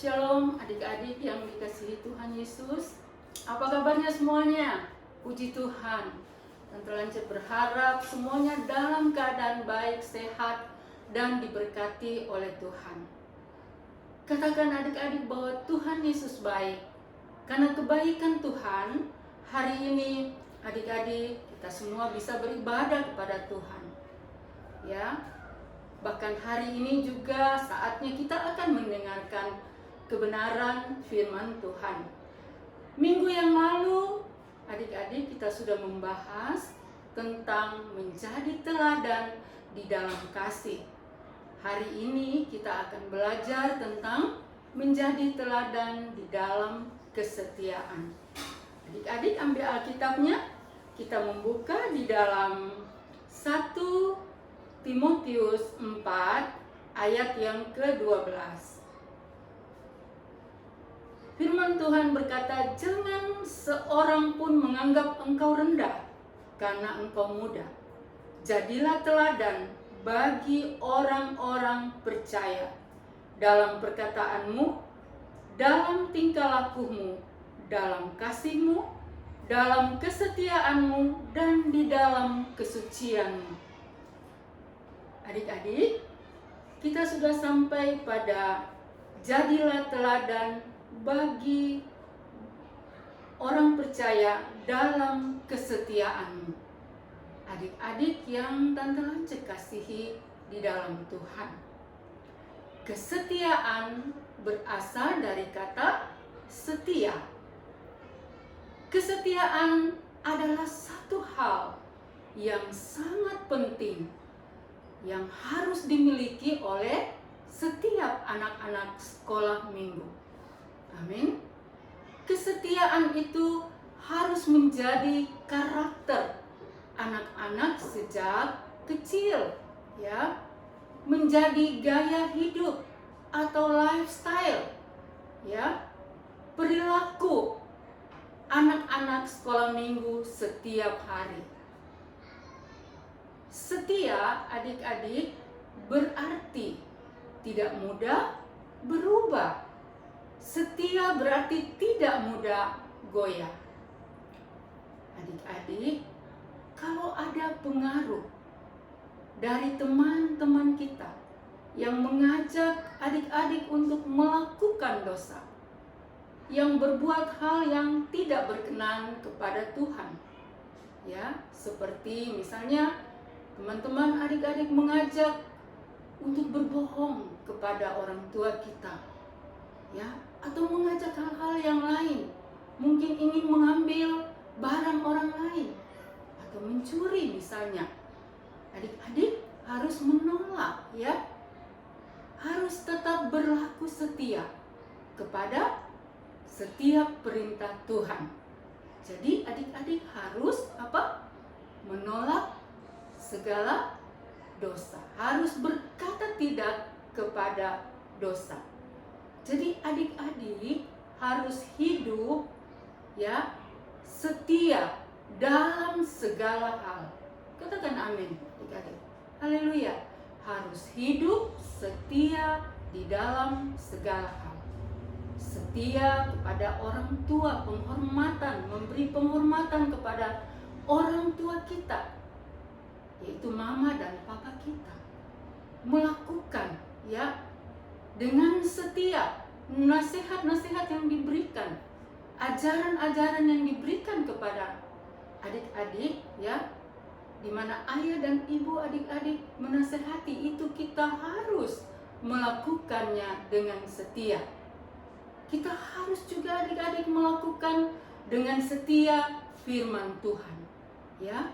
Shalom adik-adik yang dikasihi Tuhan Yesus. Apa kabarnya semuanya? Puji Tuhan. Tante Lance berharap semuanya dalam keadaan baik, sehat, dan diberkati oleh Tuhan. Katakan adik-adik bahwa Tuhan Yesus baik. Karena kebaikan Tuhan, hari ini adik-adik kita semua bisa beribadah kepada Tuhan. Ya, bahkan hari ini juga saatnya kita akan mendengarkan kebenaran firman Tuhan. Minggu yang lalu adik-adik kita sudah membahas tentang menjadi teladan di dalam kasih. Hari ini kita akan belajar tentang menjadi teladan di dalam kesetiaan. Adik-adik ambil Alkitabnya, kita membuka di dalam 1 Timotius 4 ayat yang ke-12. Firman Tuhan berkata, jangan seorang pun menganggap engkau rendah karena engkau muda. Jadilah teladan bagi orang-orang percaya dalam perkataanmu, dalam tingkah lakumu, dalam kasihmu, dalam kesetiaanmu, dan di dalam kesucianmu. Adik-adik, kita sudah sampai pada jadilah teladan bagi orang percaya dalam kesetiaanmu. Adik-adik yang Tante Lance kasihi di dalam Tuhan. Kesetiaan berasal dari kata setia. Kesetiaan adalah satu hal yang sangat penting yang harus dimiliki oleh setiap anak-anak sekolah minggu. Amin. Kesetiaan itu harus menjadi karakter anak-anak sejak kecil, ya. Menjadi gaya hidup atau lifestyle, ya. Perilaku anak-anak sekolah minggu setiap hari. Setia adik-adik berarti tidak mudah berubah. Setia berarti tidak mudah goyah. Adik-adik, kalau ada pengaruh dari teman-teman kita yang mengajak adik-adik untuk melakukan dosa, yang berbuat hal yang tidak berkenan kepada Tuhan, ya, seperti misalnya teman-teman adik-adik mengajak untuk berbohong kepada orang tua kita, ya, atau mengajak hal-hal yang lain, mungkin ingin mengambil barang orang lain atau mencuri misalnya. Adik-adik harus menolak, ya, harus tetap berlaku setia kepada setiap perintah Tuhan. Jadi adik-adik harus apa? Menolak segala dosa, harus berkata tidak kepada dosa. Jadi adik-adik harus hidup, ya, setia dalam segala hal. Katakan amin, adik-adik. Haleluya. Harus hidup setia di dalam segala hal. Setia kepada orang tua, penghormatan, memberi penghormatan kepada orang tua kita, yaitu mama dan papa kita. Melakukan, ya, dengan setia nasihat-nasihat yang diberikan, ajaran-ajaran yang diberikan kepada adik-adik, ya, di mana ayah dan ibu adik-adik menasihati, itu kita harus melakukannya dengan setia. Kita harus juga adik-adik melakukan dengan setia firman Tuhan, ya,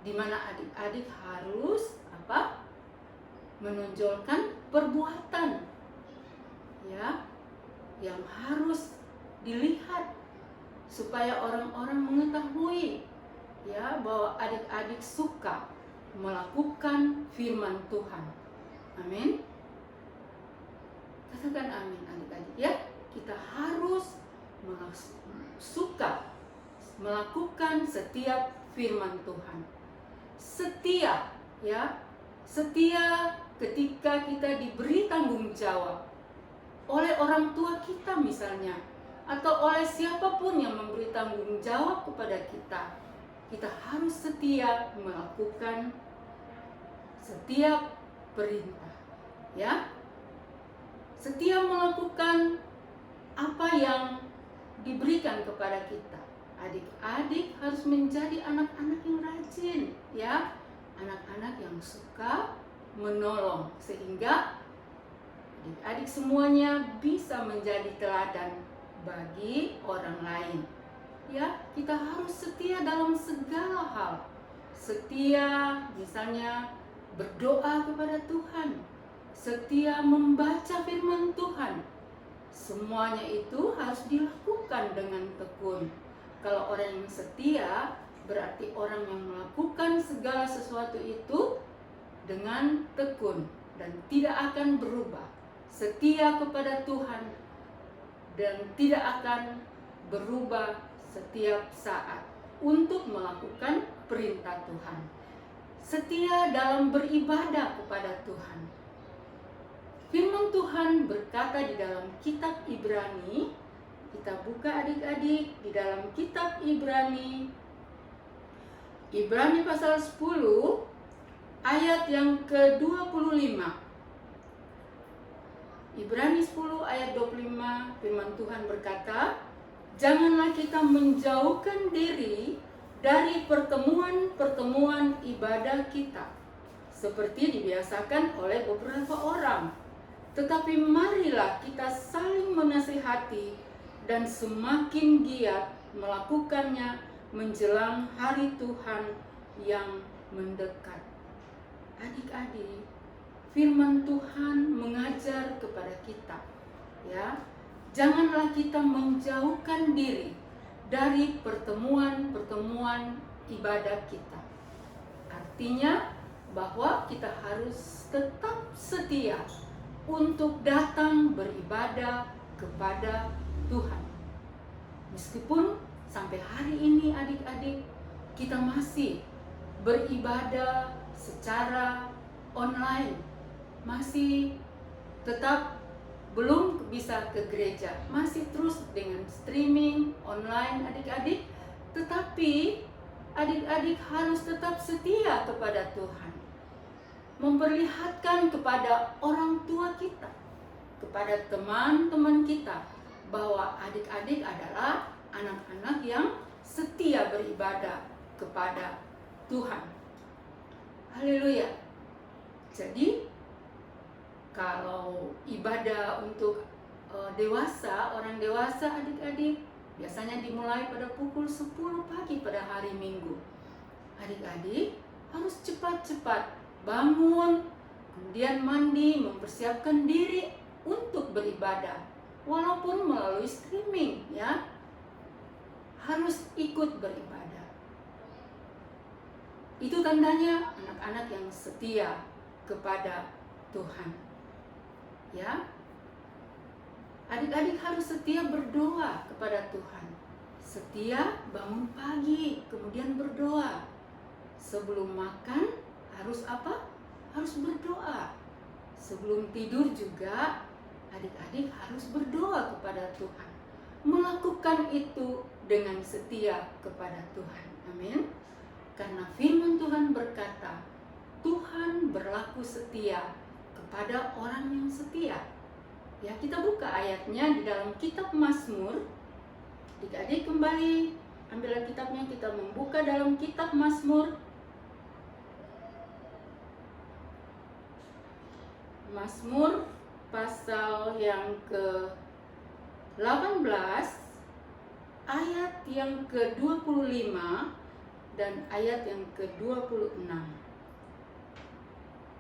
di mana adik-adik harus apa? Menonjolkan perbuatan, ya, yang harus dilihat supaya orang-orang mengetahui, ya, bahwa adik-adik suka melakukan firman Tuhan. Amin. Katakan amin adik-adik, ya. Kita harus suka melakukan setiap firman Tuhan. Setia, ya. Setia ketika kita diberi tanggung jawab oleh orang tua kita misalnya, atau oleh siapapun yang memberi tanggung jawab kepada kita. Kita harus setia melakukan setiap perintah, ya. Setia melakukan apa yang diberikan kepada kita. Adik-adik harus menjadi anak-anak yang rajin, ya. Anak-anak yang suka menolong, sehingga adik-adik semuanya bisa menjadi teladan bagi orang lain. Ya, kita harus setia dalam segala hal. Setia misalnya berdoa kepada Tuhan, setia membaca firman Tuhan. Semuanya itu harus dilakukan dengan tekun. Kalau orang yang setia, berarti orang yang melakukan segala sesuatu itu dengan tekun dan tidak akan berubah. Setia kepada Tuhan dan tidak akan berubah setiap saat untuk melakukan perintah Tuhan. Setia dalam beribadah kepada Tuhan. Firman Tuhan berkata di dalam kitab Ibrani, kita buka adik-adik di dalam kitab Ibrani pasal 10 ayat yang ke-25. Ibrani 10 ayat 25, firman Tuhan berkata, janganlah kita menjauhkan diri dari pertemuan-pertemuan ibadah kita, seperti dibiasakan oleh beberapa orang. Tetapi marilah kita saling menasihati dan semakin giat melakukannya menjelang hari Tuhan yang mendekat. Adik-adik, firman Tuhan mengajar kepada kita, ya. Janganlah kita menjauhkan diri dari pertemuan-pertemuan ibadah kita. Artinya bahwa kita harus tetap setia untuk datang beribadah kepada Tuhan. Meskipun sampai hari ini adik-adik kita masih beribadah secara online, masih tetap belum bisa ke gereja, masih terus dengan streaming online adik-adik, tetapi adik-adik harus tetap setia kepada Tuhan, memperlihatkan kepada orang tua kita, kepada teman-teman kita, bahwa adik-adik adalah anak-anak yang setia beribadah kepada Tuhan. Haleluya. Jadi kalau ibadah untuk dewasa, orang dewasa adik-adik biasanya dimulai pada pukul 10 pagi pada hari Minggu. Adik-adik harus cepat-cepat bangun, kemudian mandi, mempersiapkan diri untuk beribadah. Walaupun melalui streaming, ya, harus ikut beribadah. Itu tandanya anak-anak yang setia kepada Tuhan. Ya, adik-adik harus setia berdoa kepada Tuhan. Setia bangun pagi, kemudian berdoa. Sebelum makan harus apa? Harus berdoa. Sebelum tidur juga adik-adik harus berdoa kepada Tuhan. Melakukan itu dengan setia kepada Tuhan. Amin. Karena firman Tuhan berkata, Tuhan berlaku setia kepada orang yang setia. Ya, kita buka ayatnya di dalam kitab Mazmur. Adik-adik kembali ambil kitabnya, kita membuka dalam kitab Mazmur. Mazmur pasal yang ke-18 ayat yang ke-25 dan ayat yang ke-26.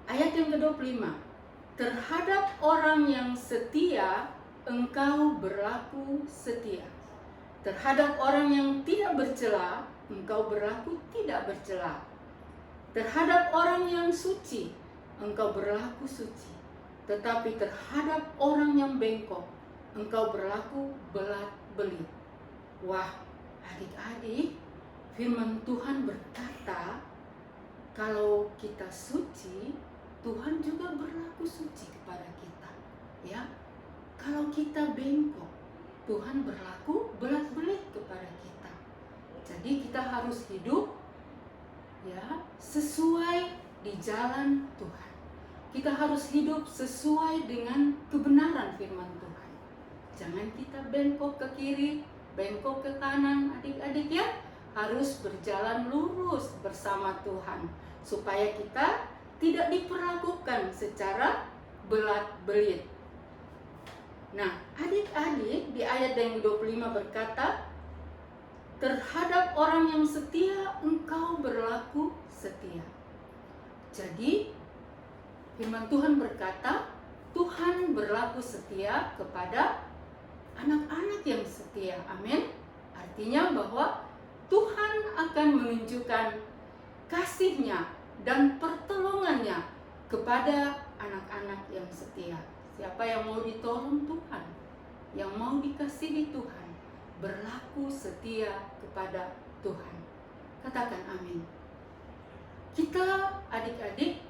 Ayat yang ke-25. Terhadap orang yang setia, engkau berlaku setia. Terhadap orang yang tidak bercela, engkau berlaku tidak bercela. Terhadap orang yang suci, engkau berlaku suci. Tetapi terhadap orang yang bengkok, engkau berlaku belat-belit. Wah, adik-adik, firman Tuhan berkata, kalau kita suci, Tuhan juga berlaku suci kepada kita, ya. kalau kita bengkok, Tuhan berlaku belat-belit kepada kita. Jadi kita harus hidup ya sesuai di jalan Tuhan. Kita harus hidup sesuai dengan kebenaran firman Tuhan. Jangan kita bengkok ke kiri, bengkok ke kanan, adik-adik ya. Harus berjalan lurus bersama Tuhan supaya kita tidak diperlakukan secara belat-belit. Nah, adik-adik di ayat yang ke-25 berkata, terhadap orang yang setia engkau berlaku setia. Jadi firman Tuhan berkata, Tuhan berlaku setia kepada anak-anak yang setia. Amin. Artinya bahwa Tuhan akan menunjukkan kasih-Nya dan pertolongan-Nya kepada anak-anak yang setia. Siapa yang mau ditolong Tuhan, yang mau dikasihi Tuhan, berlaku setia kepada Tuhan. Katakan amin. Kita adik-adik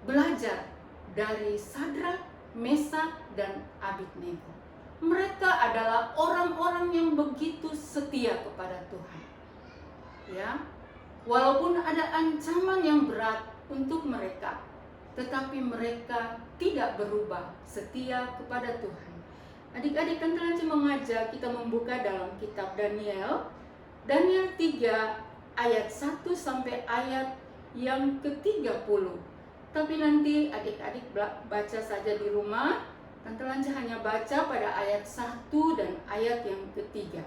belajar dari Sadrak, Mesak, dan Abednego. Mereka adalah orang-orang yang begitu setia kepada Tuhan. Ya, walaupun ada ancaman yang berat untuk mereka, tetapi mereka tidak berubah setia kepada Tuhan. Adik-adik, kan telah mengajak kita membuka dalam kitab Daniel 3 ayat 1 sampai ayat yang ke-30. Tapi nanti adik-adik baca saja di rumah. Tante Lanca hanya baca pada ayat 1 dan ayat yang ketiga.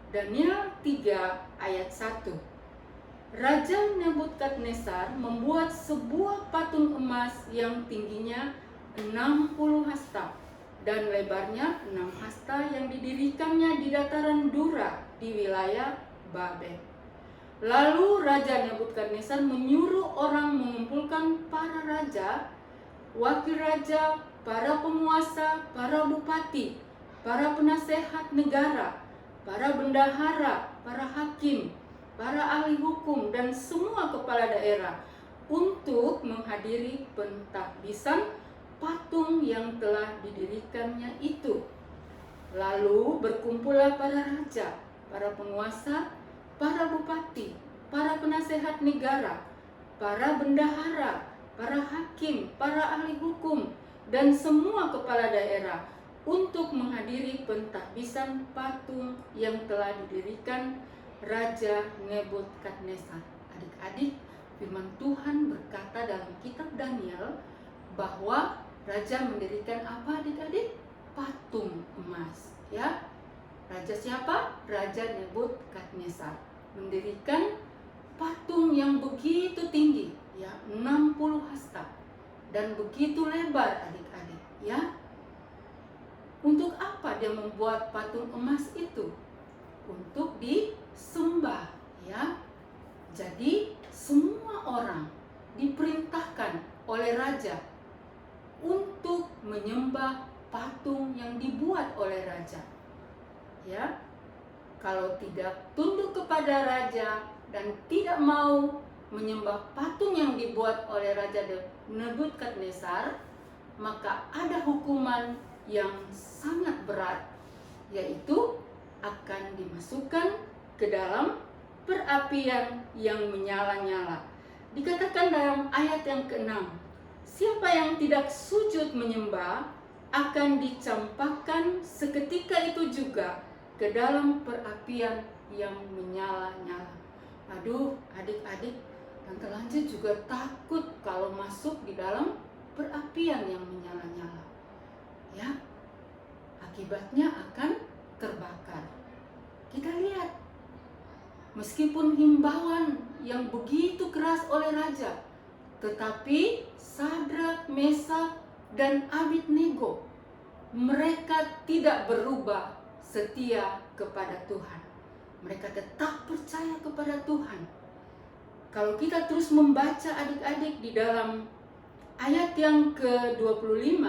Daniel 3 ayat 1. Raja Nebukadnezar membuat sebuah patung emas yang tingginya 60 hasta dan lebarnya 6 hasta yang didirikannya di dataran Dura di wilayah Babel. Lalu Raja Nebukadnezar menyuruh orang mengumpulkan para raja, wakil raja, para penguasa, para bupati, para penasehat negara, para bendahara, para hakim, para ahli hukum, dan semua kepala daerah untuk menghadiri pentahbisan patung yang telah didirikannya itu. Lalu berkumpullah para raja, para penguasa, para bupati, para penasehat negara, para bendahara, para hakim, para ahli hukum, dan semua kepala daerah untuk menghadiri pentahbisan patung yang telah didirikan Raja Nebukadnezar. Adik-adik, firman Tuhan berkata dalam kitab Daniel bahwa raja mendirikan apa, adik-adik? Patung emas, ya. Raja siapa? Raja Nebukadnezar mendirikan patung yang begitu tinggi, ya, 60 hasta dan begitu lebar, adik-adik, ya. Untuk apa dia membuat patung emas itu? Untuk disembah, ya. Jadi semua orang diperintahkan oleh raja untuk menyembah patung yang dibuat oleh raja. Ya. Kalau tidak tunduk kepada raja dan tidak mau menyembah patung yang dibuat oleh Raja Nebukadnezar, maka ada hukuman yang sangat berat, yaitu akan dimasukkan ke dalam perapian yang menyala-nyala. Dikatakan dalam ayat yang ke-6, siapa yang tidak sujud menyembah akan dicampakkan seketika itu juga ke dalam perapian yang menyala-nyala. Aduh, adik-adik, Tante Lanca juga takut kalau masuk di dalam perapian yang menyala-nyala. Ya, akibatnya akan terbakar. Kita lihat, meskipun himbauan yang begitu keras oleh raja, tetapi Sadrak, Mesak, dan Abednego, mereka tidak berubah setia kepada Tuhan. Mereka tetap percaya kepada Tuhan. Kalau kita terus membaca, adik-adik, di dalam ayat yang ke-25,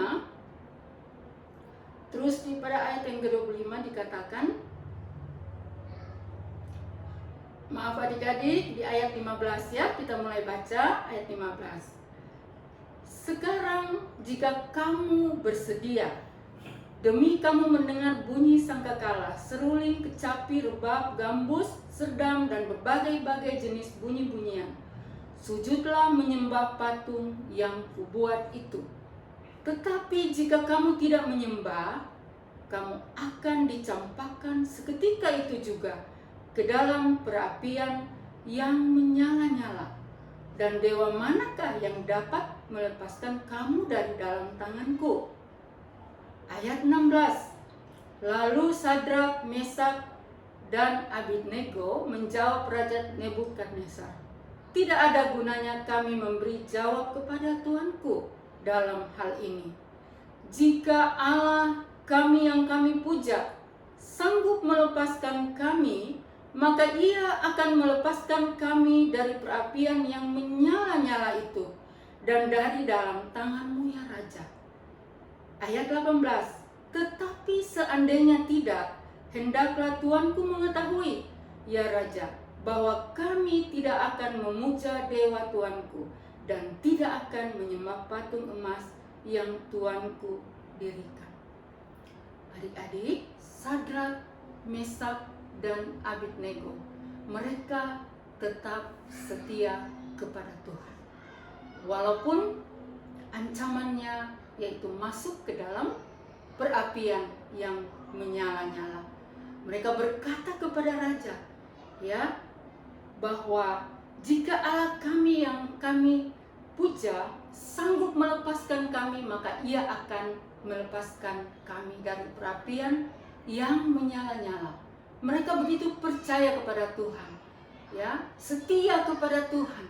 terus pada ayat yang ke-25 dikatakan, maaf adik-adik, di ayat 15 ya, kita mulai baca ayat 15. Sekarang jika kamu bersedia Demi kamu mendengar bunyi sangkakala, seruling, kecapi, rebab, gambus, serdam, dan berbagai-bagai jenis bunyi-bunyian. Sujudlah menyembah patung yang kubuat itu. Tetapi jika kamu tidak menyembah, kamu akan dicampakkan seketika itu juga ke dalam perapian yang menyala-nyala. Dan dewa manakah yang dapat melepaskan kamu dari dalam tanganku? Ayat 16. Lalu Sadrak, Mesak, dan Abednego menjawab Raja Nebukadnezar, tidak ada gunanya kami memberi jawab kepada Tuanku dalam hal ini. Jika Allah kami yang kami puja sanggup melepaskan kami, maka Ia akan melepaskan kami dari perapian yang menyala-nyala itu dan dari dalam tanganmu ya Raja. Ayat 18. Tetapi seandainya tidak, hendaklah Tuanku mengetahui, ya Raja, bahwa kami tidak akan memuja dewa Tuanku dan tidak akan menyembah patung emas yang Tuanku dirikan. Adik-adik, Sadrak, Mesak, dan Abednego, mereka tetap setia kepada Tuhan. Walaupun ancamannya yaitu masuk ke dalam perapian yang menyala-nyala. Mereka berkata kepada raja, ya, bahwa jika Allah kami yang kami puja sanggup melepaskan kami, maka Ia akan melepaskan kami dari perapian yang menyala-nyala. Mereka begitu percaya kepada Tuhan, ya, setia kepada Tuhan.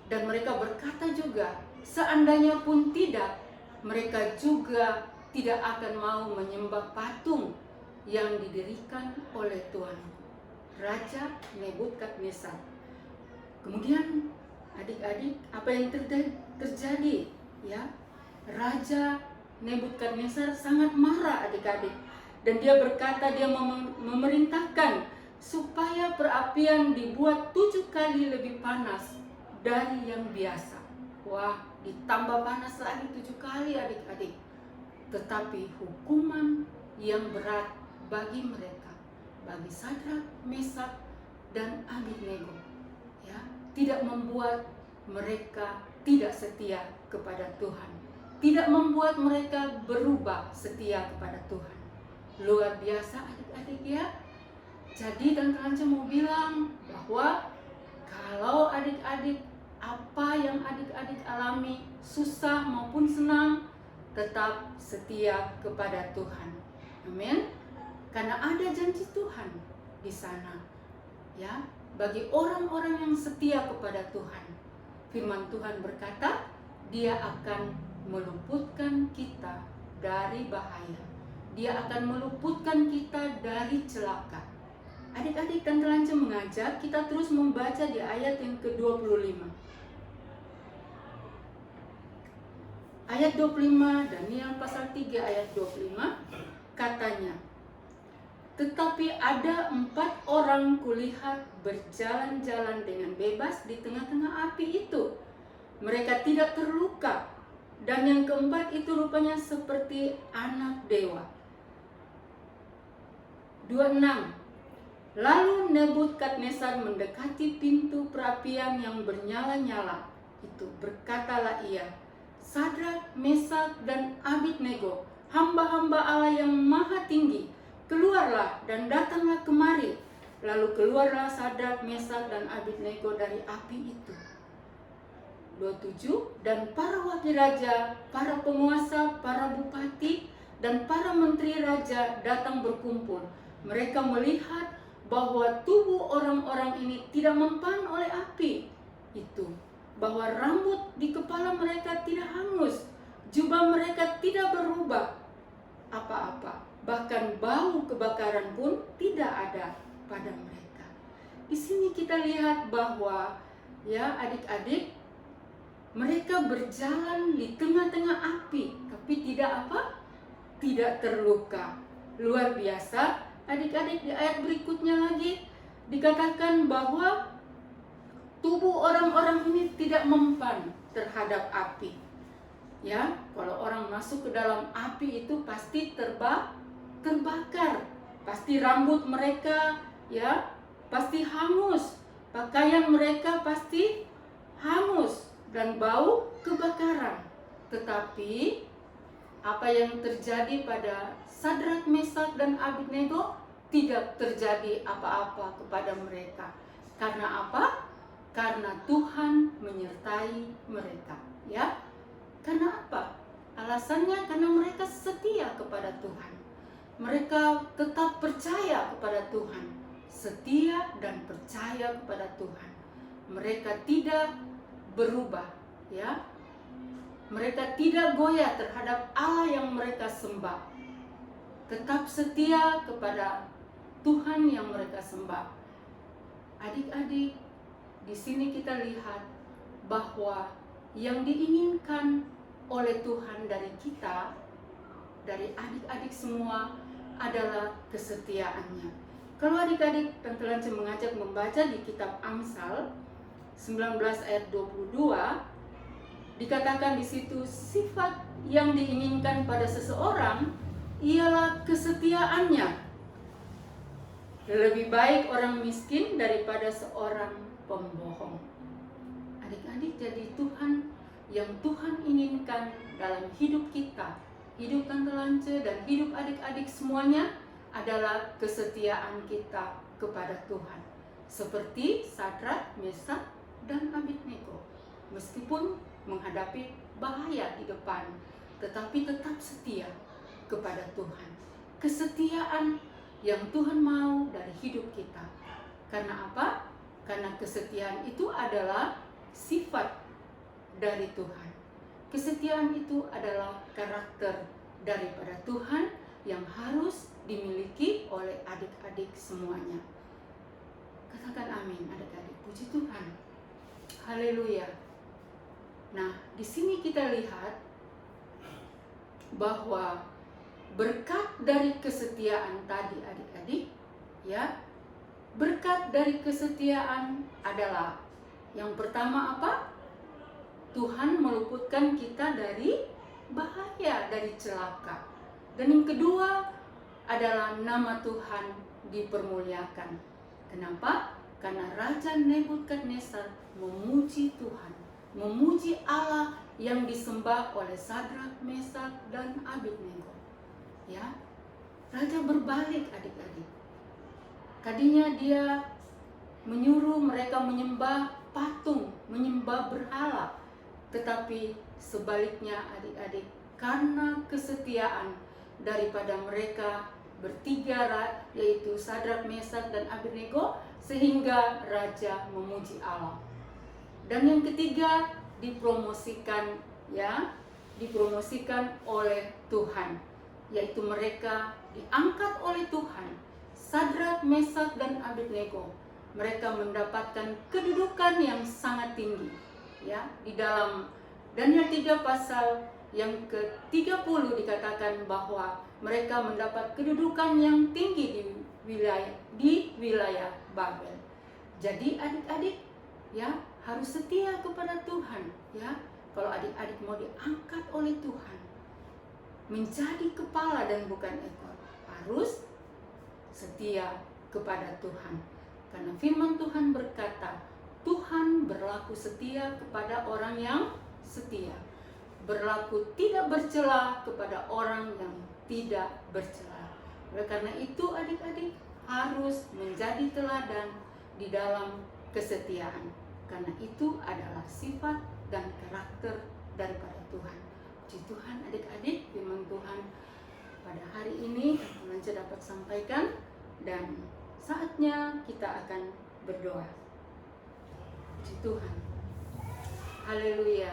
Dan mereka berkata juga, seandainya pun tidak, mereka juga tidak akan mau menyembah patung yang didirikan oleh Tuhan, Raja Nebukadnezar. Kemudian adik-adik, apa yang terjadi? Ya, Raja Nebukadnezar sangat marah adik-adik, dan dia berkata, dia memerintahkan supaya perapian dibuat 7 kali lebih panas dari yang biasa. Wah, ditambah panas lagi 7 kali adik-adik. Tetapi hukuman yang berat bagi mereka, bagi Sadrak, Mesak, dan Abednego, ya, tidak membuat mereka tidak setia kepada Tuhan, tidak membuat mereka berubah setia kepada Tuhan. Luar biasa adik-adik ya. Jadi dan Ranca mau bilang bahwa kalau adik-adik, apa yang adik-adik alami, susah maupun senang, tetap setia kepada Tuhan. Amin. Karena ada janji Tuhan di sana, ya, bagi orang-orang yang setia kepada Tuhan. Firman Tuhan berkata, Dia akan meluputkan kita dari bahaya. Dia akan meluputkan kita dari celaka. Adik-adik dan Ranca mengajak kita terus membaca di ayat yang ke-25. Ayat 25, Daniel pasal 3 ayat 25, katanya, tetapi ada 4 orang kulihat berjalan-jalan dengan bebas di tengah-tengah api itu. Mereka tidak terluka, dan yang keempat itu rupanya seperti anak dewa. 26. Lalu Nebukadnezar mendekati pintu perapian yang bernyala-nyala itu. Berkatalah ia, Sadrak, Mesak, dan Abednego, hamba-hamba Allah yang maha tinggi, keluarlah dan datanglah kemari. Lalu keluarlah Sadrak, Mesak, dan Abednego dari api itu. 27. Dan para wakil raja, para penguasa, para bupati, dan para menteri raja datang berkumpul. Mereka melihat bahwa tubuh orang-orang ini tidak mempan oleh api itu, bahwa rambut di kepala mereka tidak hangus, jubah mereka tidak berubah apa-apa, bahkan bau kebakaran pun tidak ada pada mereka. Di sini kita lihat bahwa, ya adik-adik, mereka berjalan di tengah-tengah api, tapi tidak apa? Tidak terluka. Luar biasa. Adik-adik, di ayat berikutnya lagi dikatakan bahwa tubuh orang-orang ini tidak mempan terhadap api. Ya, Kalau orang masuk ke dalam api itu pasti terbakar, pasti rambut mereka ya pasti hangus, pakaian mereka pasti hangus dan bau kebakaran. Tetapi apa yang terjadi pada Sadrak, Mesak, dan Abednego tidak terjadi apa-apa kepada mereka. Karena apa? Karena Tuhan menyertai mereka, ya. Karena apa? Alasannya karena mereka setia kepada Tuhan. Mereka tetap percaya kepada Tuhan, setia dan percaya kepada Tuhan. Mereka tidak berubah, ya. Mereka tidak goyah terhadap Allah yang mereka sembah. Tetap setia kepada Tuhan yang mereka sembah. Adik-adik, di sini kita lihat bahwa yang diinginkan oleh Tuhan dari kita, dari adik-adik semua, adalah kesetiaannya. Kalau adik-adik dan Lance mengajak membaca di kitab Amsal 19 ayat 22, dikatakan di situ sifat yang diinginkan pada seseorang ialah kesetiaannya. Lebih baik orang miskin daripada seorang pembohong. Adik-adik, jadi Tuhan yang Tuhan inginkan dalam hidup kita, hidup Tante Lance dan hidup adik-adik semuanya adalah kesetiaan kita kepada Tuhan. Seperti Sadrak, Mesak, dan Abednego. Meskipun menghadapi bahaya di depan, tetapi tetap setia kepada Tuhan. Kesetiaan yang Tuhan mau dari hidup kita. Karena apa? Karena kesetiaan itu adalah sifat dari Tuhan. Kesetiaan itu adalah karakter daripada Tuhan yang harus dimiliki oleh adik-adik semuanya. Katakan amin, adik-adik. Puji Tuhan. Haleluya. Nah, di sini kita lihat bahwa berkat dari kesetiaan tadi, adik-adik, ya. Berkat dari kesetiaan adalah yang pertama apa? Tuhan meluputkan kita dari bahaya, dari celaka. Dan yang kedua adalah nama Tuhan dipermuliakan. Kenapa? Karena Raja Nebukadnezar memuji Tuhan, memuji Allah yang disembah oleh Sadrak, Mesak, dan Abednego. Ya, Raja berbalik, adik-adik. Tadinya dia menyuruh mereka menyembah patung, menyembah berhala. Tetapi sebaliknya, adik-adik, karena kesetiaan daripada mereka bertiga, yaitu Sadrak, Mesak, dan Abednego, sehingga Raja memuji Allah. Dan yang ketiga, dipromosikan, ya, dipromosikan oleh Tuhan, yaitu mereka diangkat oleh Tuhan. Sadrak, Mesak, dan Abednego, mereka mendapatkan kedudukan yang sangat tinggi, ya. Di dalam Daniel 3 pasal yang ke-30 dikatakan bahwa mereka mendapat kedudukan yang tinggi di wilayah Babel. Jadi adik-adik, ya, harus setia kepada Tuhan, ya. Kalau adik-adik mau diangkat oleh Tuhan menjadi kepala dan bukan ekor, harus setia kepada Tuhan. Karena firman Tuhan berkata, Tuhan berlaku setia kepada orang yang setia, berlaku tidak bercela kepada orang yang tidak bercela. Oleh karena itu adik-adik harus menjadi teladan di dalam kesetiaan. Karena itu adalah sifat dan karakter daripada Tuhan. Puji Tuhan, adik-adik, firman Tuhan pada hari ini Lance dapat sampaikan, dan saatnya kita akan berdoa. Puji Tuhan. Haleluya.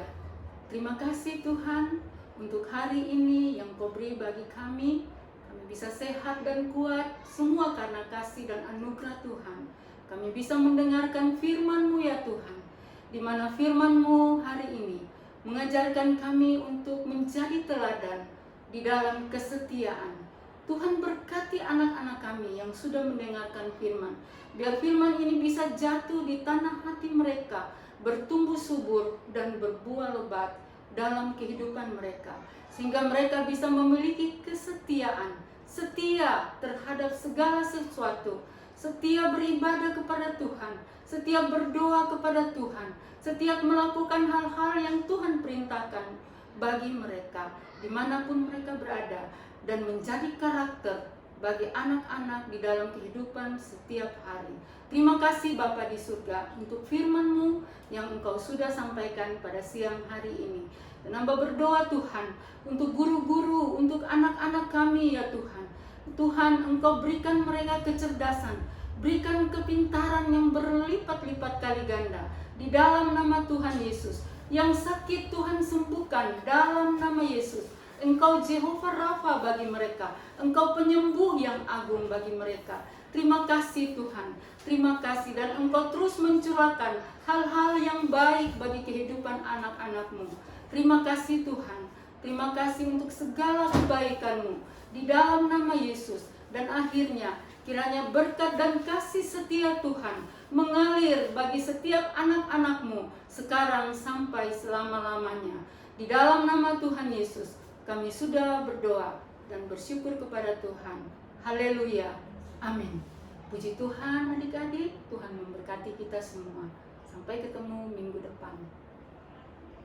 Terima kasih Tuhan untuk hari ini yang Kau beri bagi kami. Kami bisa sehat dan kuat semua karena kasih dan anugerah Tuhan. Kami bisa mendengarkan firman-Mu ya Tuhan, di mana firman-Mu hari ini mengajarkan kami untuk menjadi teladan di dalam kesetiaan. Tuhan berkati anak-anak kami yang sudah mendengarkan firman. Biar firman ini bisa jatuh di tanah hati mereka, bertumbuh subur dan berbuah lebat dalam kehidupan mereka, sehingga mereka bisa memiliki kesetiaan, setia terhadap segala sesuatu, setia beribadah kepada Tuhan, setia berdoa kepada Tuhan, setia melakukan hal-hal yang Tuhan perintahkan bagi mereka dimanapun mereka berada, dan menjadi karakter bagi anak-anak di dalam kehidupan setiap hari. Terima kasih Bapa di surga untuk firman-Mu yang Engkau sudah sampaikan pada siang hari ini. Dan hamba berdoa Tuhan untuk guru-guru, untuk anak-anak kami ya Tuhan. Tuhan, Engkau berikan mereka kecerdasan, berikan kepintaran yang berlipat-lipat kali ganda di dalam nama Tuhan Yesus. Yang sakit Tuhan sembuhkan dalam nama Yesus. Engkau Jehovah Rafa bagi mereka, Engkau penyembuh yang agung bagi mereka. Terima kasih Tuhan, terima kasih, dan Engkau terus mencurahkan hal-hal yang baik bagi kehidupan anak-anak-Mu. Terima kasih Tuhan, terima kasih untuk segala kebaikan-Mu di dalam nama Yesus. Dan akhirnya kiranya berkat dan kasih setia Tuhan mengalir bagi setiap anak-anak-Mu sekarang sampai selama-lamanya. Di dalam nama Tuhan Yesus kami sudah berdoa dan bersyukur kepada Tuhan. Haleluya. Amin. Puji Tuhan adik-adik, Tuhan memberkati kita semua. Sampai ketemu minggu depan.